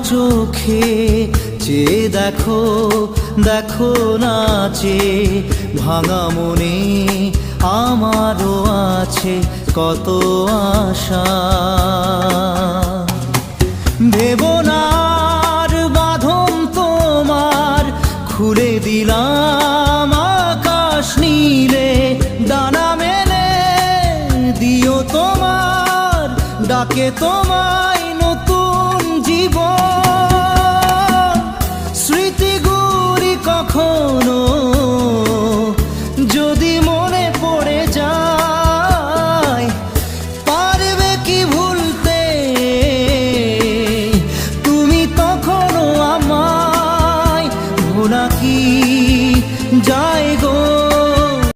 চোখে চেয়ে দেখো, দেখো নাচে ভাঙা মনে আমারও আছে কত আশা। ভেবনার বাঁধন তোমার খুলে দিলাম আকাশ নীলে, ডানা মেলে দিও তোমার ডাকে তোমায় নতুন জীবন। স্মৃতিগুলি কখনো যদি